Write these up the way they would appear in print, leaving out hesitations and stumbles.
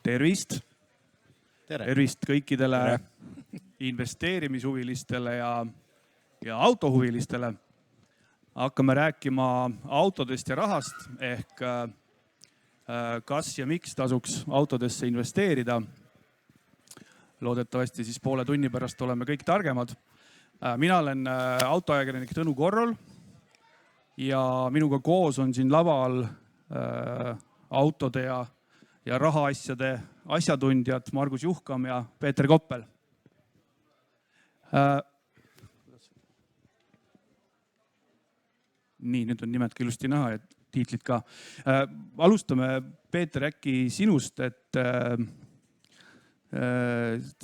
Tervist! Tervist kõikidele investeerimishuvilistele ja autohuvilistele. Hakkame rääkima autodest ja rahast ehk kas ja miks tasuks autodesse investeerida. Loodetavasti siis poole tunni pärast oleme kõik targemad. Mina olen autoajakirjanik Tõnu Korrol ja minuga koos on siin laval autode ja rahaasjade asjatundjad Margus Juhkam ja Peeter Koppel. Nii, nüüd on nimed ilusti näha ja tiitlid ka. Alustame, Peeter, äkki sinust, et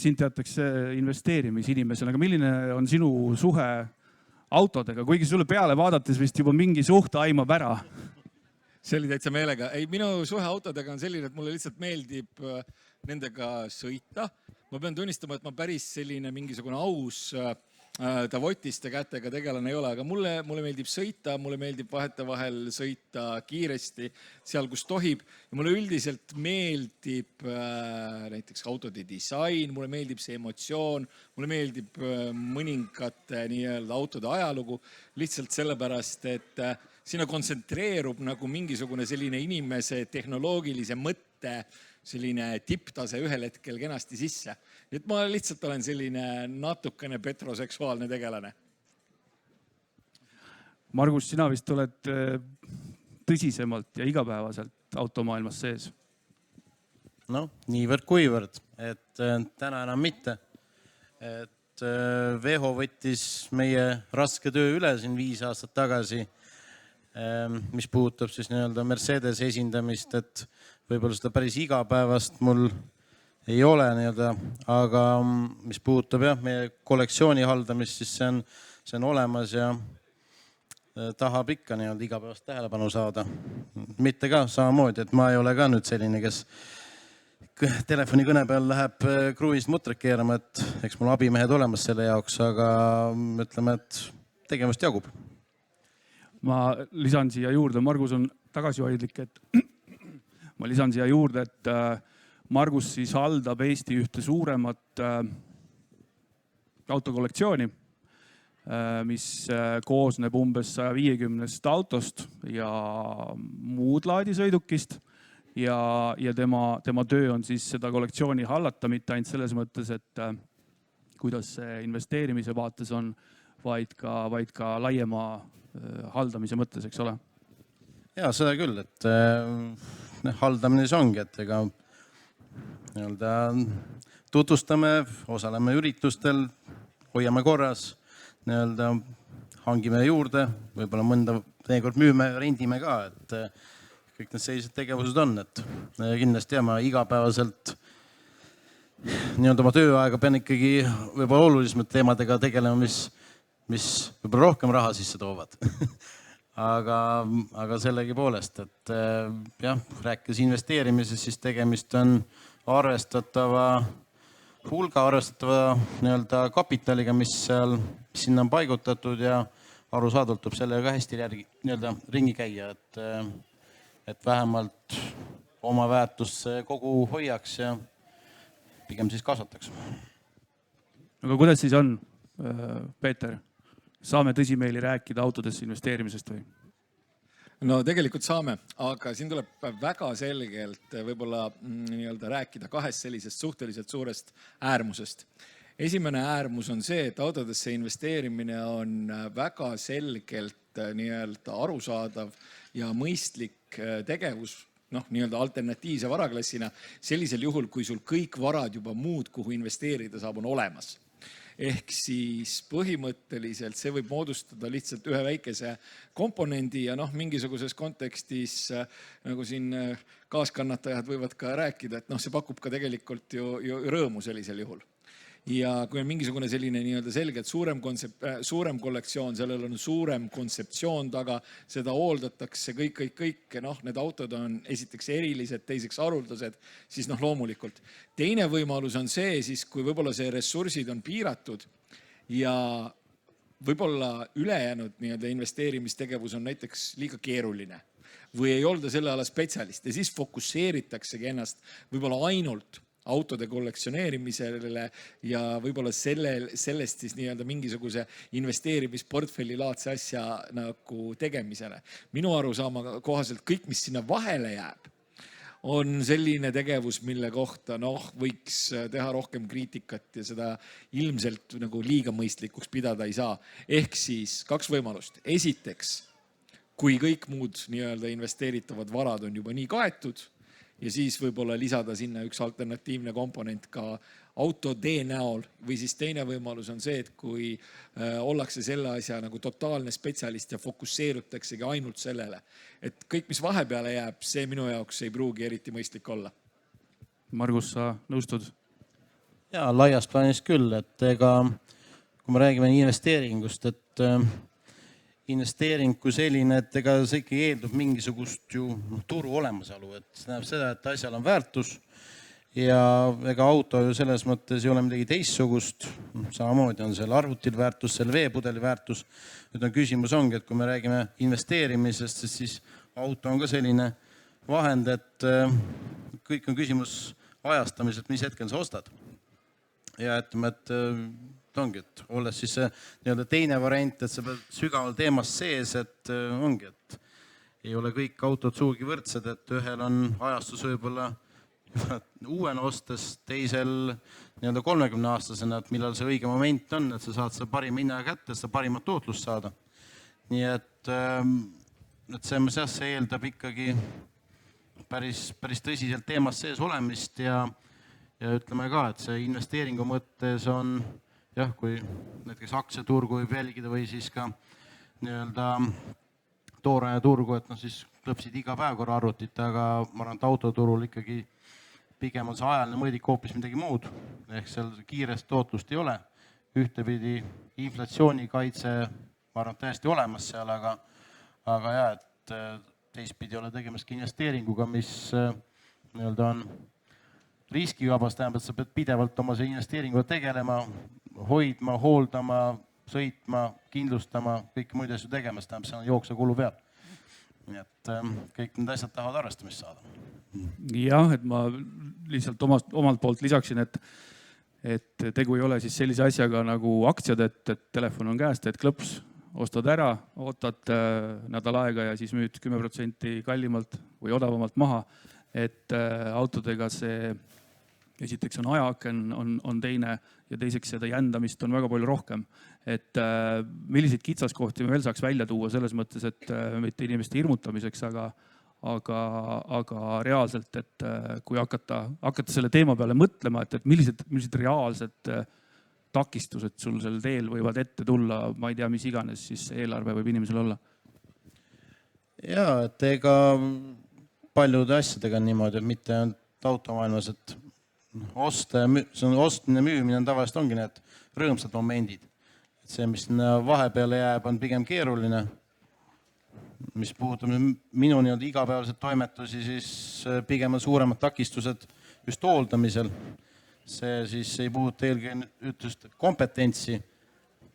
sind teatakse investeerimisinimesena, aga milline on sinu suhe autodega, kuigi sulle peale vaadates vist juba mingi suhte aimab ära? See oli täitsa meelega. Ei, minu suhe autodega on selline, et mulle lihtsalt meeldib nendega sõita. Ma pean tunnistama, et ma päris selline mingisugune aus davotiste kätega tegelane ei ole, aga mulle meeldib sõita, mulle meeldib vahetevahel sõita kiiresti seal, kus tohib. Ja mulle üldiselt meeldib näiteks autode disain, mulle meeldib see emotsioon, mulle meeldib mõningate nii-öelda autode ajalugu, lihtsalt sellepärast, et sinna kontsentreerub nagu mingisugune selline inimese tehnoloogilise mõtte selline tipptase ühel hetkel kenasti sisse. Nii et ma lihtsalt olen selline natukene petroseksuaalne tegelane. Margus, sina vist oled tõsisemalt ja igapäevaselt automaailmas sees? No, niivõrd kuivõrd, et täna enam mitte. Et Veho võttis meie raske töö üle siin 5 aastat tagasi, mis puudutab siis nii-öelda Mercedes esindamist, et võib-olla seda päris igapäevast mul ei ole nii-öelda, aga mis puudutab meie kollektsiooni haldamist, siis see on olemas ja tahab ikka nii-öelda igapäevast tähelepanu saada. Mitte ka samamoodi, et ma ei ole ka nüüd selline, kes telefoni kõne peal läheb kruviist mutret keerama, et eks mul abimehed olemas selle jaoks, aga ütleme, et tegevust jagub. Ma lisan siia juurde, Margus on tagasihoidlik, ma lisan siia juurde, et Margus siis haldab Eesti ühte suuremat autokollektsiooni, mis koosneb umbes 150 autost ja muud laadi sõidukist ja tema töö on siis seda kollektsiooni hallata, mitte ainult selles mõttes, et kuidas see investeerimise vaates on, vaid ka laiema haldamise mõttes, eks ole? Ja, seda küll, et haldamine see ongi, et ega tutvustame, osaleme üritustel, hoiame korras, hangime juurde, võib-olla mõnda teinekord müüme, rendime ka, et kõik need sellised tegevused on, et kindlasti ma igapäevaselt oma tööaega pean ikkagi võib-olla olulisemate teemadega tegelema, mis võib-olla rohkem raha sisse toovad. aga sellegi poolest, et jah, rääkides investeerimisest, siis tegemist on arvestatava nii-öelda kapitaliga, mis sinna on paigutatud ja arusaadult tuleb sellega hästi nii-öelda ringi käia, et vähemalt oma väärtust kogu hoiaks ja pigem siis kasvataks. Aga kuidas siis on, Peeter? Saame tõsimeeli rääkida autodesse investeerimisest või? No tegelikult saame, aga siin tuleb väga selgelt võib-olla nii-öelda rääkida 2 sellisest suhteliselt suurest äärmusest. Esimene äärmus on see, et autodesse investeerimine on väga selgelt nii-öelda arusaadav ja mõistlik tegevus, nii-öelda alternatiivse varaklassina, sellisel juhul, kui sul kõik varad juba muud, kuhu investeerida saab, on olemas. Ehk siis põhimõtteliselt see võib moodustada lihtsalt ühe väikese komponendi ja mingisuguses kontekstis, nagu siin kaaskannatajad võivad ka rääkida, et see pakub ka tegelikult ju rõõmu sellisel juhul. Ja kui on mingisugune selline nii-öelda selgelt suurem kollektsioon, sellel on suurem kontseptsioon taga, seda hooldatakse kõik, need autod on esiteks erilised, teiseks haruldased, siis loomulikult. Teine võimalus on see, siis kui võib-olla see ressursid on piiratud ja võib-olla ülejäänud nii-öelda investeerimistegevus on näiteks liiga keeruline või ei olda selle ala spetsialist ja siis fokusseeritaksegi ennast võib-olla ainult autode kollektsioneerimisele ja võib-olla sellest siis nii-öelda mingisuguse investeerimisportfelli laadse asja nagu tegemisele. Minu arusaama kohaselt kõik, mis sinna vahele jääb, on selline tegevus, mille kohta võiks teha rohkem kriitikat ja seda ilmselt nagu liiga mõistlikuks pidada ei saa. Ehk siis 2 võimalust. Esiteks, kui kõik muud nii-öelda investeeritavad varad on juba nii kaetud, ja siis võib-olla lisada sinna üks alternatiivne komponent ka autotee näol või siis teine võimalus on see, et kui ollakse selle asja nagu totaalne spetsialist ja fokusseerutaksegi ainult sellele, et kõik, mis vahepeale jääb, see minu jaoks ei pruugi eriti mõistlik olla. Margus, sa nõustud? Ja laias plaanis küll, et ega kui me räägime investeeringust, et investeering kui selline, et ega see ikka eeldub mingisugust ju turu olemasolu, et see näeb seda, et asjal on väärtus ja ega auto ju selles mõttes ei ole midagi teistsugust. Samamoodi on seal arvutil väärtus, seal veepudeli väärtus. Nüüd on küsimus ongi, et kui me räägime investeerimisest, siis auto on ka selline vahend, et kõik on küsimus ajastamiselt, mis hetkel sa ostad. Ja ütleme, et ongi, et olles siis see nii-öelda teine variant, et sa pead sügaval teemas sees, et ongi, et ei ole kõik autod suugi võrdsed, et ühel on ajastus võib-olla uuena ostes, teisel nii-öelda 30-aastasena, et millal see õige moment on, et sa saad seda parima hinna kätte, seda parimat tootlust saada. Nii et see eeldab ikkagi päris tõsiselt teemas sees olemist ja ütleme ka, et see investeeringu mõttes on jah, kui näiteks aktsiaturgu võib jälgida või siis ka nii-öelda tooraine turgu, et siis klõpsid iga päev korra arvutit, aga ma arvan, et autoturul ikkagi pigem on see ajaline mõõdik hoopis midagi muud. Ehk seal kiirest tootlust ei ole. Ühtepidi inflatsioonikaitse, ma arvan, täiesti olemas seal, aga jah, et teistpidi ole tegemast investeeringuga, mis nii-öelda on riskivabast, tähendab, et sa pead pidevalt oma see investeeringuga tegelema, hoidma, hooldama, sõitma, kindlustama, kõiki muid asju tegema, tähendab, see on jookse kulu peal. Nii et kõik need asjad tahavad arvestamist saada. Jah, et ma lihtsalt omalt poolt lisaksin, et tegu ei ole siis sellise asjaga nagu aktsiad, et telefon on käest, et klõps, ostad ära, ootad nädal aega ja siis müüd 10% kallimalt või odavamalt maha. Et autodega see esiteks on ajaaken on teine ja teiseks seda jändamist on väga palju rohkem. Et milliseid kitsaskohti me veel saaks välja tuua selles mõttes, et mitte inimeste hirmutamiseks, aga reaalselt, et kui hakata selle teema peale mõtlema, et millised reaalsed takistused sul sel teel võivad ette tulla, ma ei tea, mis iganes siis eelarve võib inimesel olla. Ja, et ega paljude asjadega on niimoodi, et mitte automaailmas, et ostmine, müümine on tavaliselt ongi need rõõmsad momendid. Et see, mis vahepeale jääb, on pigem keeruline. Mis puudutab minu nii-öelda igapäevaselt toimetusi, siis pigem on suuremad takistused just hooldamisel. See siis ei puuduta eelkõige kompetentsi.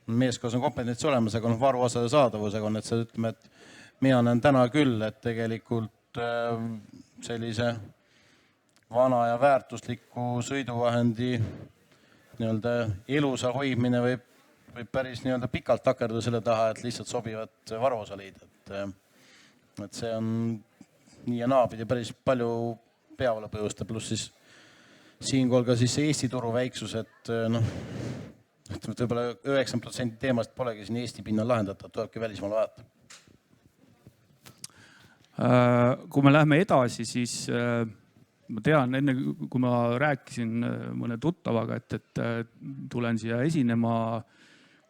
Meeskoos on kompetents olemas, aga varuosade saadavusega on, et see ütleme, et mina näen täna küll, et tegelikult sellise vana ja väärtusliku sõiduvahendi nii-öelda elusa hoidmine võib päris nii-öelda pikalt takerduda selle taha, et lihtsalt sobivat varuosa leida. Et see on nii ja naapidi päris palju peavale põhjusta, pluss siis siinkohal ka siis Eesti turu väiksus, et võib-olla 90% teemast polegi siin Eesti pinnal lahendatav, tulebki välismaal vaadata. Kui me läheme edasi, siis ma tean, enne kui ma rääkisin mõne tuttavaga, et tulen siia esinema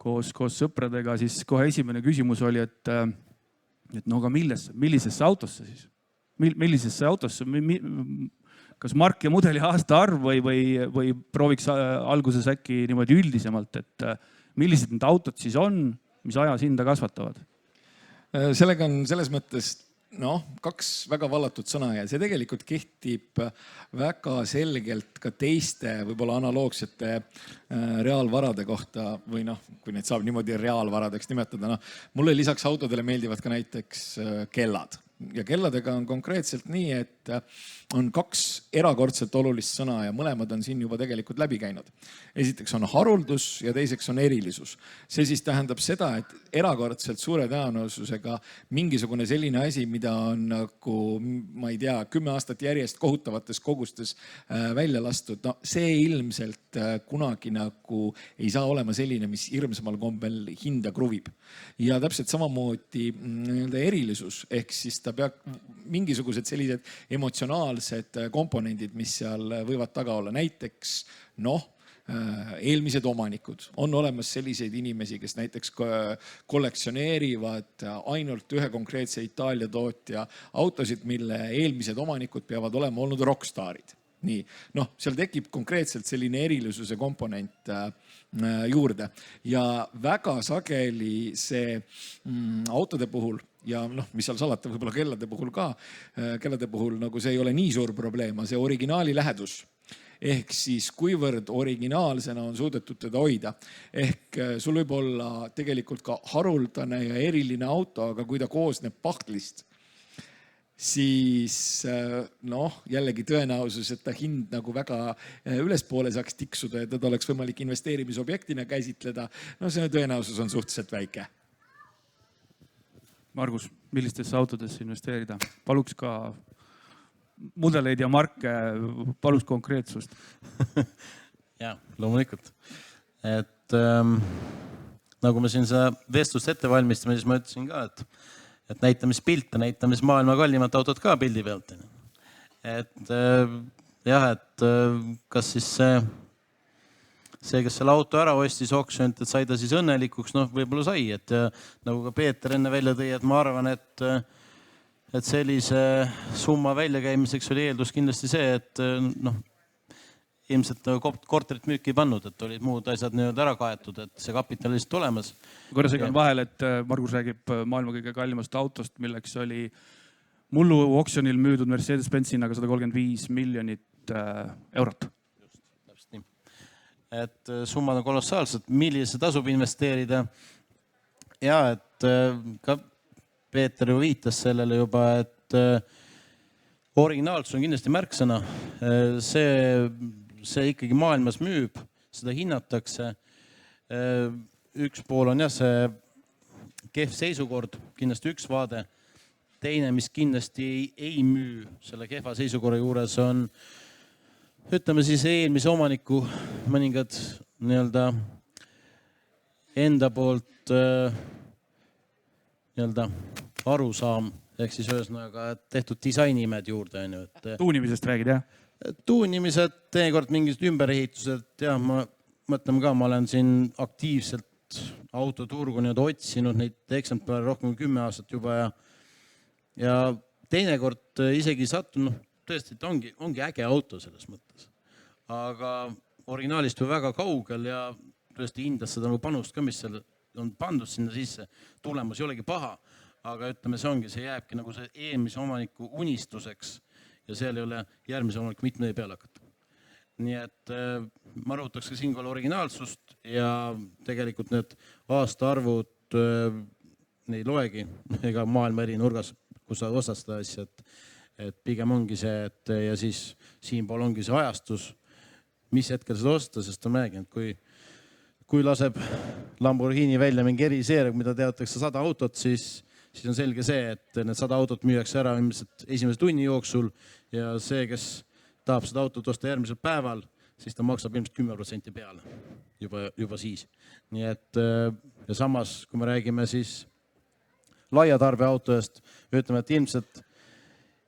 koos sõpradega, siis kohe esimene küsimus oli, et no aga millisesse autosse siis? Millisesse autosse? Kas mark ja mudeli aasta arv või prooviks alguses äkki niimoodi üldisemalt, et millised need autod siis on, mis ajas hinda kasvatavad? Sellega on selles mõttes kaks väga vallatud sõna ja see tegelikult kehtib väga selgelt ka teiste võib-olla analoogsete reaalvarade kohta või kui neid saab niimoodi reaalvaradeks nimetada. Mulle lisaks autodele meeldivad ka näiteks kellad. ja kelladega on konkreetselt nii, et on kaks erakordselt olulist sõna ja mõlemad on siin juba tegelikult läbi käinud. Esiteks on haruldus ja teiseks on erilisus. See siis tähendab seda, et erakordselt suure tõenäosusega mingisugune selline asi, mida on nagu, ma ei tea, 10 aastat järjest kohutavates kogustes välja lastud, no see ilmselt kunagi nagu ei saa olema selline, mis hirmsamal kombel hinda kruvib. Ja täpselt samamoodi erilisus ehk siis ta peab mingisugused sellised emotsionaalsed komponendid, mis seal võivad taga olla. Näiteks eelmised omanikud. On olemas selliseid inimesi, kes näiteks kollektsioneerivad ainult ühe konkreetse Itaalia tootja autosid, mille eelmised omanikud peavad olema olnud rockstaarid. Nii, seal tekib konkreetselt selline erilisuse komponent juurde ja väga sageli see autode puhul ja mis seal salata, võib-olla kellade puhul ka, kellade puhul nagu see ei ole nii suur probleem, see originaali lähedus. Ehk siis kuivõrd originaalsena on suudetud teda hoida. Ehk sul võib olla tegelikult ka haruldane ja eriline auto, aga kui ta koosneb pahtlist, siis jällegi tõenäosus, et ta hind nagu väga ülespoole saaks tiksuda ja teda oleks võimalik investeerimisobjektina käsitleda, see tõenäosus on suhteliselt väike. Margus, millistesse autodesse investeerida? Paluks ka mudeleid ja marke, paluks konkreetsust. Ja, loomulikult. Et nagu me siin seda vestlust ette valmistame, siis ma ütlesin ka, et näitamispilte, näitamismaailma kallimat autot ka pildi pealt. Et jah, et kas siis see, kes selle auto ära ostis oksjonilt, et sai ta siis õnnelikuks, võib-olla sai. Et nagu ka Peeter enne välja tõi, et ma arvan, et sellise summa väljakäimiseks oli eeldus kindlasti see, et ilmselt korterit müüki ei pannud, et olid muud asjad ära kaetud, et see kapital lihtsalt olemas. Korra segan vahel, et Margus räägib maailma kõige kallimast autost, milleks oli mullu oksjonil müüdud Mercedes-Benz hinnaga 135 miljonit eurot. Just, täpselt nii. Et summad on kolossaalsed, millisesse tasub investeerida. Ja, et ka Peeter ju viitas sellele juba, et originaalsus on kindlasti märksõna. See ikkagi maailmas müüb, seda hinnatakse. Üks pool on jah see kehv seisukord, kindlasti üks vaade. Teine, mis kindlasti ei müü selle kehva seisukorra juures on, ütleme siis eelmise omaniku mõningad enda poolt arusaam, ehk siis ühesõnaga tehtud disainimed juurde. Tuunimisest räägid, jah? Tuunimised, teinekord mingid ümberehitused. Ja ma mõtlen ka, ma olen siin aktiivselt autoturgu otsinud neid eksemplare rohkem kui 10 aastat juba ja teinekord isegi sattunud, tõesti, et ongi äge auto selles mõttes. Aga originaalist või väga kaugel ja tõesti hindas seda panust ka, mis seal on pandud sinna sisse. Tulemus ei olegi paha, aga ütleme, see jääbki nagu see eelmise omaniku unistuseks ja seal ei ole järgmise omaniku mitme peale hakata. Nii et ma rõhutaks ka siinkohal originaalsust ja tegelikult need aastaarvud ei loegi ega maailma eri nurgas, kus sa ostad seda asja, et pigem ongi see, et ja siis siinpool ongi see ajastus, mis hetkel seda osta, sest ma räägin, et kui laseb Lamborghini välja mingi eriseeria, mida teatakse 100 autot, siis on selge see, et need 100 autot müüakse ära esimese tunni jooksul ja see, kes tahab seda autot osta järgmisel päeval, siis ta maksab ilmselt 10% peale juba siis. Nii et ja samas, kui me räägime siis laiatarbeautost, ütleme, et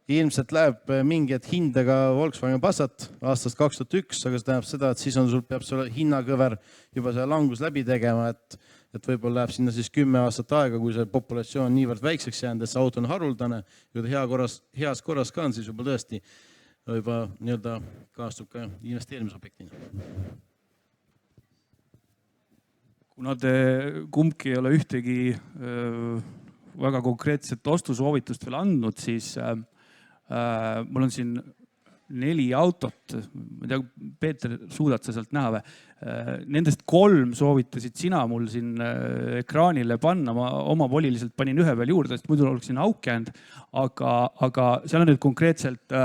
ilmselt läheb mingi hindaga Volkswagen Passat aastast 2001, aga see tähendab seda, et siis peab selle hinnakõver juba see langus läbi tegema, et võib-olla läheb sinna siis 10 aastat aega, kui see populatsioon niivõrd väikseks jäänud, et see auto on haruldane, kui ta heas korras ka on, siis juba tõesti juba kaastub ka investeerimisobjektina. Kuna te kumbki ei ole ühtegi väga konkreetset ostusoovitust veel andnud, siis mul on siin 4 autot, ma ei tea, Peeter, suudad sa sealt näha või? Nendest 3 soovitasid sina mul siin ekraanile panna, ma omavoliliselt panin 1 veel juurde, sest muidu oleks siin auk jäänud, aga seal on nüüd konkreetselt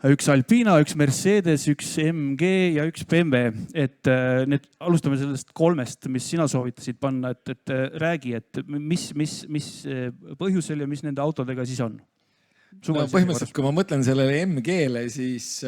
üks Alpina, üks Mercedes, üks MG ja üks BMW. Et need, alustame sellest 3, mis sina soovitasid panna, et räägi, et mis põhjusel ja mis nende autodega siis on? No, põhimõtteliselt, kui ma mõtlen sellele MG-le, siis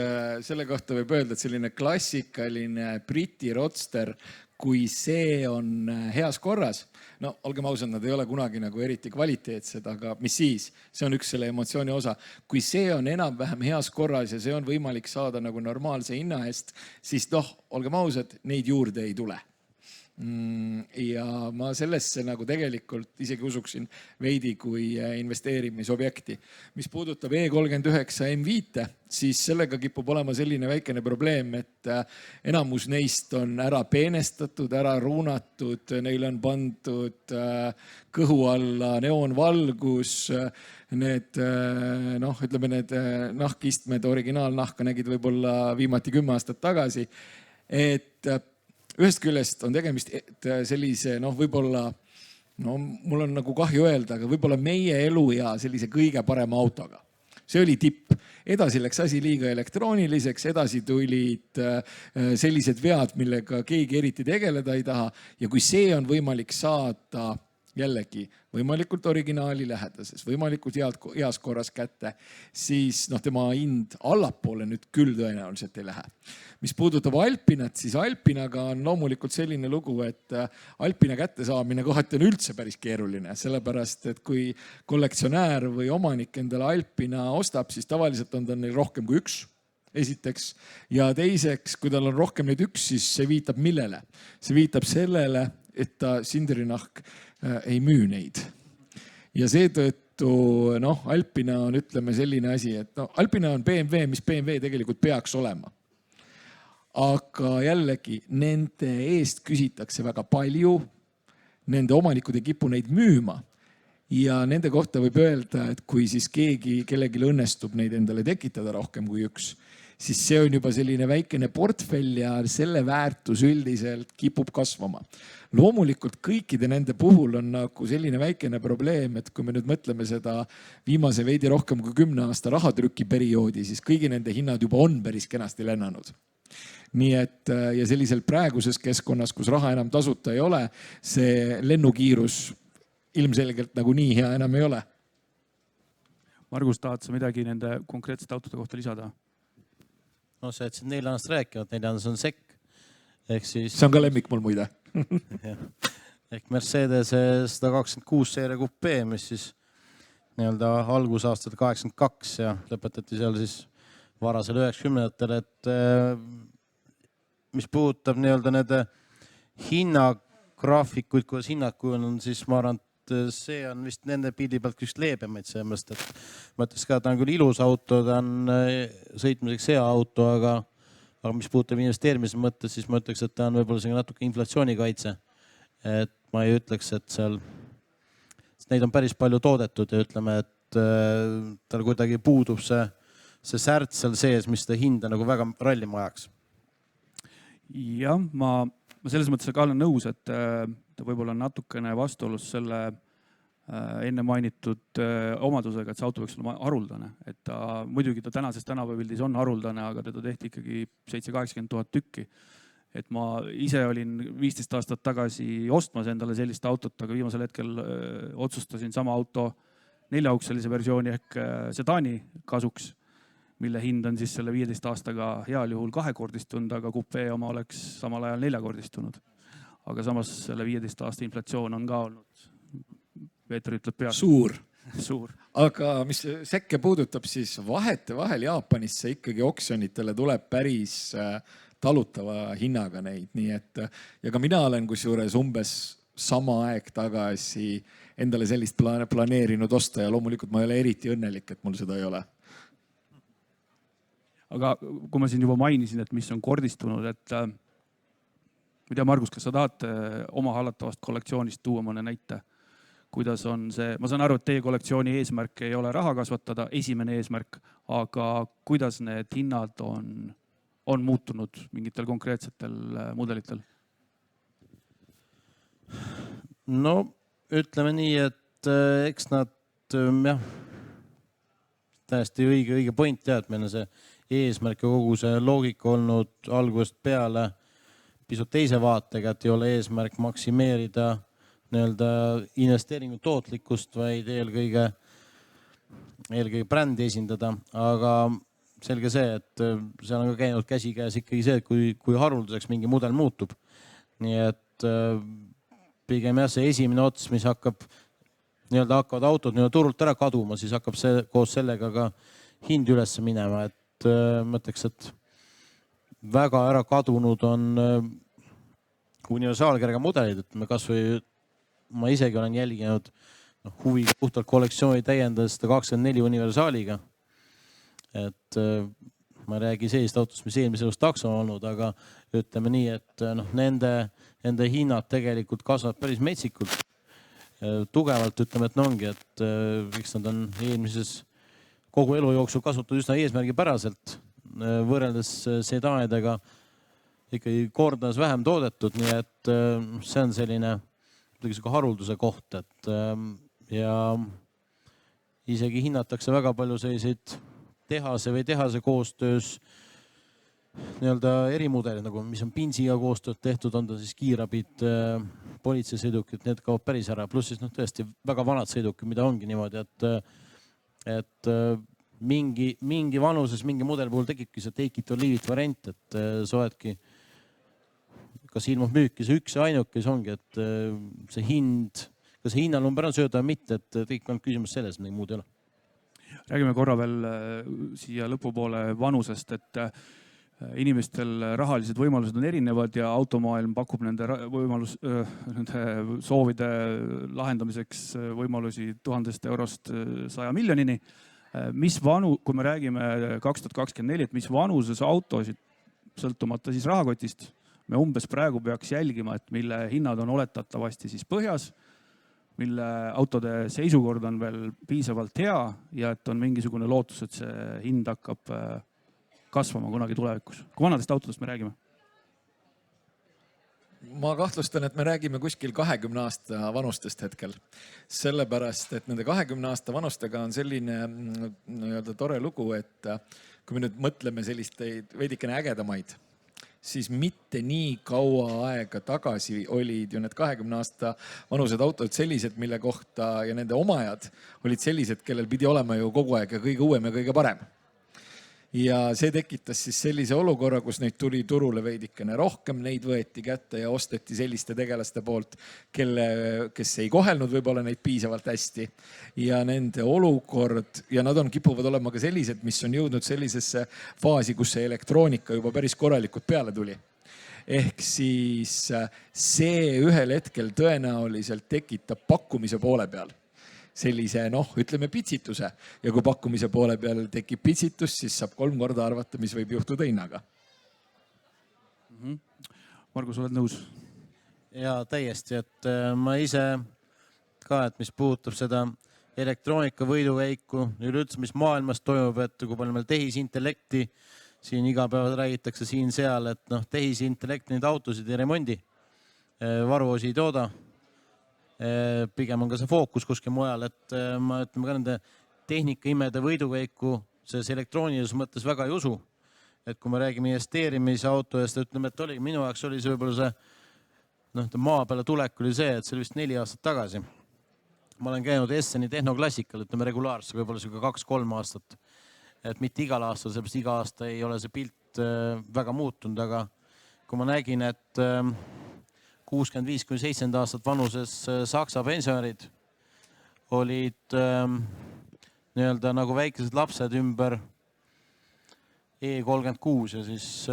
selle kohta võib öelda, et selline klassikaline Briti roadster, kui see on heas korras, no olgem ausad, nad ei ole kunagi nagu eriti kvaliteetsed, aga mis siis? See on üks selle emotsiooni osa. Kui see on enam-vähem heas korras ja see on võimalik saada nagu normaalse hinna eest, siis olgem ausad, neid juurde ei tule. Ja ma sellesse nagu tegelikult isegi usuksin veidi kui investeerimisobjekti. Mis puudutab E39 M5, siis sellega kipub olema selline väikene probleem, et enamus neist on ära peenestatud, ära ruunatud, neil on pandud kõhu alla neoonvalgus, need, ütleme, need nahkistmed originaalnahka nägid võib-olla viimati 10 aastat tagasi, et ühest küljest on tegemist sellise, võib-olla, mul on nagu kahju öelda, aga võib-olla meie elu ja sellise kõige parema autoga. See oli tipp. Edasi läks asi liiga elektrooniliseks, edasi tulid sellised vead, millega keegi eriti tegeleda ei taha. Ja kui see on võimalik saada jällegi võimalikult originaali lähedases, võimalikult heas korras kätte, siis tema hind allapoole nüüd küll tõenäoliselt ei lähe. Mis puudutab Alpinat, siis Alpinaga on loomulikult selline lugu, et Alpina kätte saamine kohati on üldse päris keeruline, sellepärast, et kui kollektsionäär või omanik endale Alpina ostab, siis tavaliselt on ta neil rohkem kui üks. Esiteks. Ja teiseks, kui tal on rohkem neid üks, siis see viitab millele? See viitab sellele, et ta sindirinahk ei müü neid. Ja seetõttu, Alpina on, ütleme, selline asi, et Alpina on BMW, mis BMW tegelikult peaks olema. Aga jällegi, nende eest küsitakse väga palju, nende omanikud ei kipu neid müüma ja nende kohta võib öelda, et kui siis kellelgi õnnestub neid endale tekitada rohkem kui üks, siis see on juba selline väikene portfell ja selle väärtus üldiselt kipub kasvama. Loomulikult kõikide nende puhul on nagu selline väikene probleem, et kui me nüüd mõtleme seda viimase veidi rohkem kui 10 aasta rahatrüki perioodi, siis kõigi nende hinnad juba on päris kenasti lennanud. Nii et ja sellisel praeguses keskkonnas, kus raha enam tasuta ei ole, see lennukiirus ilmselgelt nagu nii hea enam ei ole. Margus, tahad sa midagi nende konkreetsete autode kohta lisada? No sa jätsid 4 aastast rääkivad, 4 on sekk. See on ka lemmik mul muide. Ehk Mercedes 126 seeria coupé, mis siis nii-öelda algusaastal 82 ja lõpetati seal siis varasel 90-ndatel, et mis puudutab nii-öelda nende hinnagraafikuid, kuidas hinnakujul on, siis ma arvan, et see on vist nende pildi pealt üks leebemaid, sellepärast, et ma ütleks ka, ta on küll ilus auto, ta on sõitmiseks hea auto, aga mis puudutab investeerimise mõttes, siis ma ütleks, et ta on võib-olla natuke inflatsioonikaitse. Et ma ei ütleks, et seal neid on päris palju toodetud ja ütleme, et tal kuidagi puudub see särt seal sees, mis ta hinda nagu väga rallima ajaks. Jah, ma selles mõttes ka olen nõus, et ta võib-olla on natukene vastuolus selle enne mainitud omadusega, et see auto võiks olema haruldane. Et ta, muidugi ta tänases tänavapildis on haruldane, aga teda tehti ikkagi 780 000 tükki. Et ma ise olin 15 aastat tagasi ostmas endale sellist autot, aga viimasel hetkel otsustasin sama auto 4-aukselise versiooni ehk sedaani kasuks, mille hind on siis selle 15 aastaga heal juhul 2-kordistunud, aga coupé oma oleks samal ajal 4-kordistunud. Aga samas selle 15 aasta inflatsioon on ka olnud, Peeter ütleb peale. Suur. Aga mis sekke puudutab, siis vahetevahel Jaapanisse ikkagi oksjonitele tuleb päris talutava hinnaga neid. Nii et, ja ka mina olen kusjuures umbes sama aeg tagasi endale sellist planeerinud osta ja loomulikult ma ei ole eriti õnnelik, et mul seda ei ole. Aga kui ma siin juba mainisin, et mis on kordistunud, et ma ei tea, Margus, kas sa tahad oma hallatavast kollektsioonist tuua mõne näite, kuidas on see, ma saan aru, et teie kollektsiooni eesmärk ei ole raha kasvatada, esimene eesmärk, aga kuidas need hinnad on muutunud mingitel konkreetsetel mudelitel? No ütleme nii, et eks nad jah, täiesti õige point jah, et meil on see eesmärk ja kogu see loogika olnud algusest peale pisut teise vaatega, et ei ole eesmärk maksimeerida nii-öelda investeeringu tootlikkust, vaid eelkõige brändi esindada, aga selge see, et seal on ka käinud käsikäes ikkagi see, kui haruldaseks mingi mudel muutub. Nii et pigem jah, see esimene ots, mis hakkavad autod turult ära kaduma, siis hakkab see koos sellega ka hind üles minema, et mõtleks, et väga ära kadunud on universaalkerga mudelid, et me kasvõi ma isegi olen jälginud huvi puhtalt kollektsiooni täiendades 124 universaaliga. Et ma ei räägi sellist autost, mis eelmise elus takso on olnud, aga ütleme nii, et nende hinnad tegelikult kasvavad päris metsikult. Tugevalt ütleme, et ongi, et eks nad on eelmises kogu elu jooksul kasutatud üsna eesmärgipäraselt võrreldes sedaanidega ikkagi kordades vähem toodetud, nii et see on selline harulduse koht, et ja isegi hinnatakse väga palju selliseid tehase koostöös nii-öelda erimudelid, nagu mis on Pinsiga koostööd tehtud, on ta siis kiirabid, politseisõidukid, need kaob päris ära, pluss siis tõesti väga vanad sõidukid, mida ongi niimoodi, et mingi vanuses, mingi mudeli puhul tekibki see take it or leave it variant, et sa oledki kas ilmub müüki see üks ja ainuke, siis ongi, et see hind, kas see hinnanumber on sööda või mitte, et kõik on küsimus selles, midagi muud ei ole. Räägime korra veel siia lõpupoole vanusest, et inimestel rahalised võimalused on erinevad ja automaailm pakub nende soovide lahendamiseks võimalusi 1000 eurost 100 miljonini. Kui me räägime 2024, et mis vanuses autosid, sõltumata siis rahakotist, me umbes praegu peaks jälgima, et mille hinnad on oletatavasti siis põhjas, mille autode seisukord on veel piisavalt hea ja et on mingisugune lootus, et see hind hakkab kasvama kunagi tulevikus. Kui vanadest autodest me räägime? Ma kahtlustan, et me räägime kuskil 20 aasta vanustest hetkel. Sellepärast, et nende 20 aasta vanustega on selline tore lugu, et kui me nüüd mõtleme sellisteid veidikene ägedamaid, siis mitte nii kaua aega tagasi olid ju need 20 aasta vanused autod sellised, mille kohta ja nende omajad olid sellised, kellel pidi olema ju kogu aeg ja kõige uuem ja kõige parem. Ja see tekitas siis sellise olukorra, kus neid tuli turule veidikene rohkem, neid võeti kätte ja osteti selliste tegelaste poolt, kes ei kohelnud võib-olla neid piisavalt hästi. Ja nende olukord, ja nad kipuvad olema ka sellised, mis on jõudnud sellisesse faasi, kus see elektroonika juba päris korralikult peale tuli. Ehk siis see ühel hetkel tõenäoliselt tekitab pakkumise poole peal sellise, ütleme pitsituse. Ja kui pakkumise poole peal tekib pitsitus, siis saab 3 korda arvata, mis võib juhtuda hinnaga. Margus, oled nõus? Ja täiesti, et ma ise ka, et mis puudutab seda elektroonika võidukäiku, üleüldse, mis maailmas toimub, et kui palju meil tehisintellekti, siin iga päev räägitakse siin-seal, et tehisintellekt neid autosid ei remondi, varuosi ei tooda. Pigem on ka see fookus kuskil mujal, et ma ütleme ka nende tehnikaimede võidukäiku selles elektroonilises mõttes väga ei usu. Et kui me räägime investeerimisauto eest, ütleme, et minu jaoks oli see võib-olla see maa peale tulek oli see, et see oli vist 4 aastat tagasi. Ma olen käinud Esseni tehnoklassikal, ütleme regulaarselt, võib-olla 2-3 aastat. Et mitte igal aastal, sellepärast iga aasta ei ole see pilt väga muutunud, aga kui ma nägin, et 65-70 aastat vanuses Saksa pensionärid olid nii-öelda nagu väikesed lapsed ümber E36 ja siis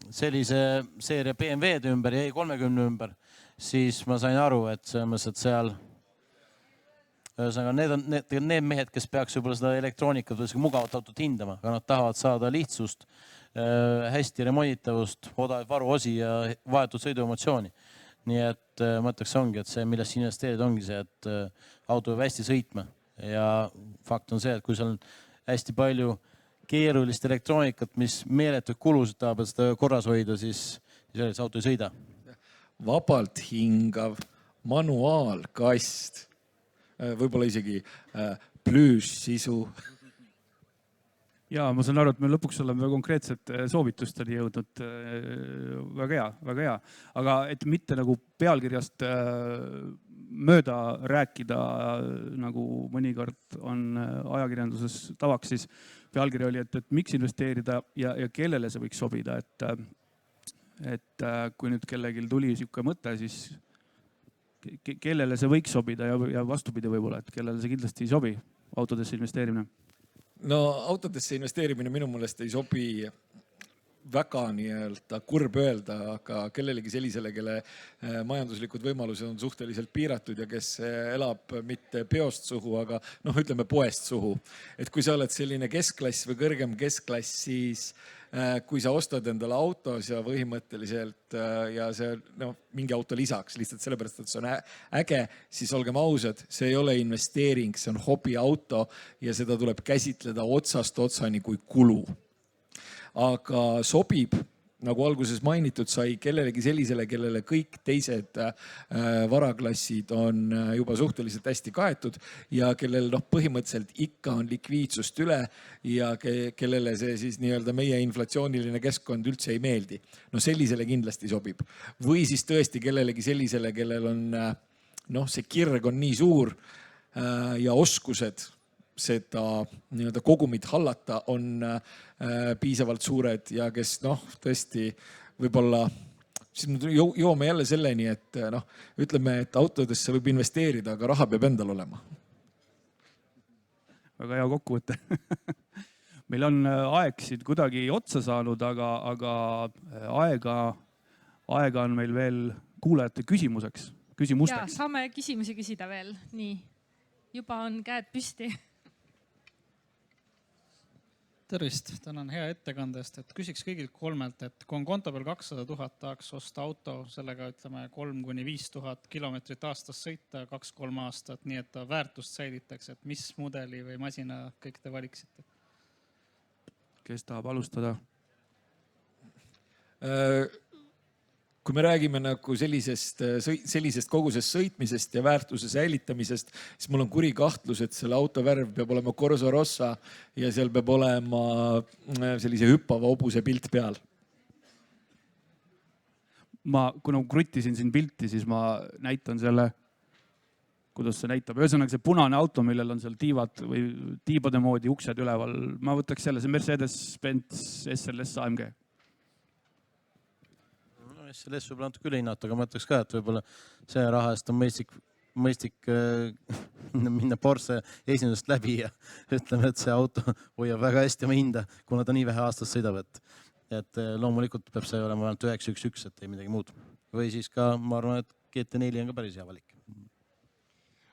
sellise seeria BMW-d ümber ja E30 ümber, siis ma sain aru, et seal need on need mehed, kes peaks võib-olla seda elektroonikat või mugavat autot hindama, aga nad tahavad saada lihtsust, hästi remonitavust, odavat varuosi ja vahetud sõiduemotsiooni. nii et ma ütleks ongi, et see, millest investeerida, ongi see, et auto peab hästi sõitma ja fakt on see, et kui seal on hästi palju keerulist elektroonikat, mis meeletuid kulusid tahab, et seda korras hoida, siis see auto ei sõida. Vabalt hingav manuaalkast, võib-olla isegi plüüssisu. Ja ma saan aru, et me lõpuks oleme konkreetsete soovitusteni jõudnud. Väga hea, väga hea. Aga et mitte nagu pealkirjast mööda rääkida, nagu mõnikord on ajakirjanduses tavaks, siis pealkiri oli, et miks investeerida ja kellele see võiks sobida. Et kui nüüd kellelgi tuli siuke mõte, siis kellele see võiks sobida ja vastupidi võib-olla, et kellele see kindlasti ei sobi autodesse investeerimine. No autodesse investeerimine minu meelest ei sobi väga nii-öelda kurb öelda, aga kellelegi sellisele, kelle majanduslikud võimalused on suhteliselt piiratud ja kes elab mitte peost suhu, aga ütleme poest suhu. Et kui sa oled selline keskklass või kõrgem keskklass, siis kui sa ostad endale autos ja põhimõtteliselt ja see mingi auto lisaks lihtsalt sellepärast, et see on äge, siis olgem ausad, see ei ole investeering, see on hobiauto ja seda tuleb käsitleda otsast otsani kui kulu. Aga sobib, nagu alguses mainitud sai, kellelegi sellisele, kellele kõik teised varaklassid on juba suhteliselt hästi kaetud ja kellel põhimõtteliselt ikka on likviidsust üle ja kellele see siis nii-öelda meie inflatsiooniline keskkond üldse ei meeldi. No sellisele kindlasti sobib. Või siis tõesti kellelegi sellisele, kellel on see kirg on nii suur ja oskused seda nii-öelda kogumit hallata on piisavalt suured ja kes tõesti võib-olla, siis me jõuame jälle selleni, et ütleme, et autodesse võib investeerida, aga raha peab endal olema. Väga hea kokkuvõte. Meil on aeg siin kuidagi otsa saanud, aga aega on meil veel kuulajate küsimusteks. Ja, saame küsimusi küsida veel. Nii, juba on käed püsti. Tervist, tänan hea ettekandest, et küsiks kõigilt kolmelt, et kui on konto peal 200 000, tahaks osta auto, sellega ütleme 3-5 000 kilomeetrit aastas sõita 2-3 aastat, nii et ta väärtust säilitaks, et mis mudeli või masina kõik te valiksite? Kes tahab alustada? Kui me räägime nagu sellisest kogusest sõitmisest ja väärtuse säilitamisest, siis mul on kuri kahtlus, et selle auto värv peab olema Corsa Rossa ja seal peab olema sellise hüppava hobuse pilt peal. Kui kruttisin siin pilti, siis ma näitan selle, kuidas see näitab. Ühesõnaga see punane auto, millel on seal tiivad või tiibade moodi uksed üleval. Ma võtaks selle, see Mercedes-Benz SLS AMG. SLS võib natuke üle hinnata, aga ma ütleks ka, et võib-olla see raha eest on mõistlik minna Porsche esindust läbi ja ütleme, et see auto hoiab väga hästi oma hinda, kuna ta nii vähe aastas sõidab, et loomulikult peab see olema ainult 911, et ei midagi muud. Või siis ka, ma arvan, et GT4 on ka päris hea valik.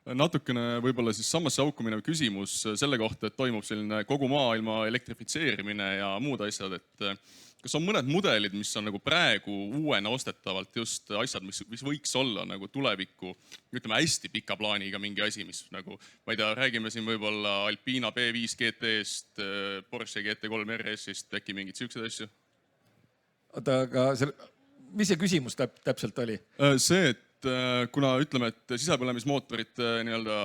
Natukene võib-olla siis samasse auku minev küsimus selle kohta, et toimub selline kogu maailma elektrifitseerimine ja muud asjad, et kas on mõned mudelid, mis on nagu praegu uuena ostetavalt just asjad, mis võiks olla nagu tuleviku, ütleme hästi pika plaaniga mingi asi, mis nagu, ma ei tea, räägime siin võib-olla Alpina B5 GT-st, Porsche GT3 RS-ist, äkki mingid siuksed asju? Oota, aga mis see küsimus täpselt oli? See, et kuna ütleme, et sisepõlemismootorite nii-öelda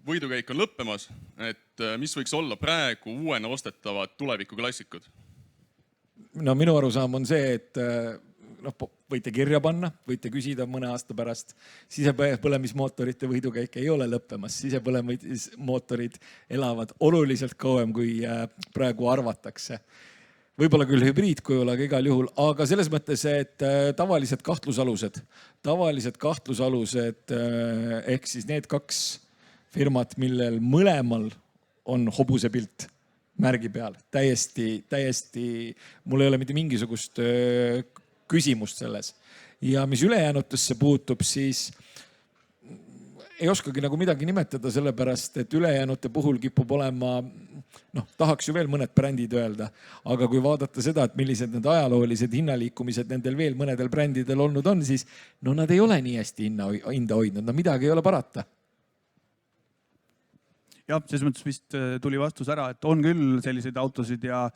võidukäik on lõppemas, et mis võiks olla praegu uuena ostetavad tulevikuklassikud? No minu arusaam on see, et võite kirja panna, võite küsida mõne aasta pärast. Sisepõlemismootorite võidukäik ei ole lõppemas. Sisepõlemismootorid elavad oluliselt kauem, kui praegu arvatakse. Võib-olla küll hübriidkujul, aga igal juhul. Aga selles mõttes, et tavalised kahtlusalused ehk siis need 2 firmat, millel mõlemal on hobuse pilt märgi peal. Täiesti, mul ei ole mitte mingisugust küsimust selles. Ja mis ülejäänutesse puutub, siis ei oskagi nagu midagi nimetada, sellepärast et ülejäänute puhul kipub olema, tahaks ju veel mõned brändid öelda, aga kui vaadata seda, et millised need ajaloolised hinnaliikumised nendel veel mõnedel brändidel olnud on, siis nad ei ole nii hästi hinda hoidnud, midagi ei ole parata. jah, selles mõttes vist tuli vastus ära, et on küll selliseid autosid ja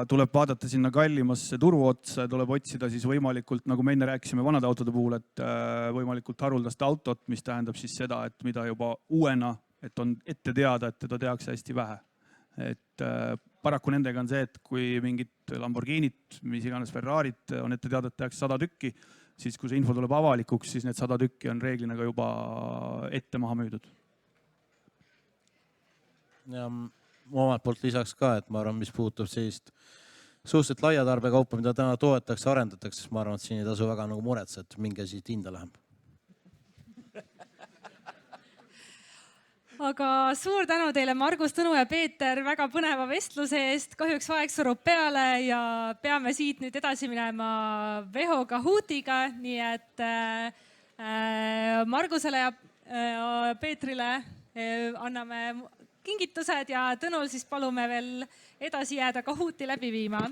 tuleb vaadata sinna kallimasse turu otsa ja tuleb otsida siis võimalikult, nagu me enne rääkisime vanade autode puhul, et võimalikult haruldast autot, mis tähendab siis seda, et mida juba uuena, et on ette teada, et teda tehakse hästi vähe. Et paraku nendega on see, et kui mingit Lamborghinit, mis iganes Ferrarit on ette teada, et tehakse 100 tükki, siis kui see info tuleb avalikuks, siis need 100 tükki on reeglina ka juba ette maha müüdud. Ja omalt poolt lisaks ka, et ma arvan, mis puutub sellist suhteliselt laia tarbekaupa, mida täna toetakse, arendatakse, siis ma arvan, et siin ei tasu väga nagu muretsa, et mingi asi hinda läheb. Aga suur tänu teile, Margus, Tõnu ja Peeter, väga põneva vestluse eest. Kahjuks aeg surub peale ja peame siit nüüd edasi minema Veho Kahutiga, nii et Margusele ja Peetrile anname kingitused ja Tõnul siis palume veel edasi jääda Kahuti läbi viima.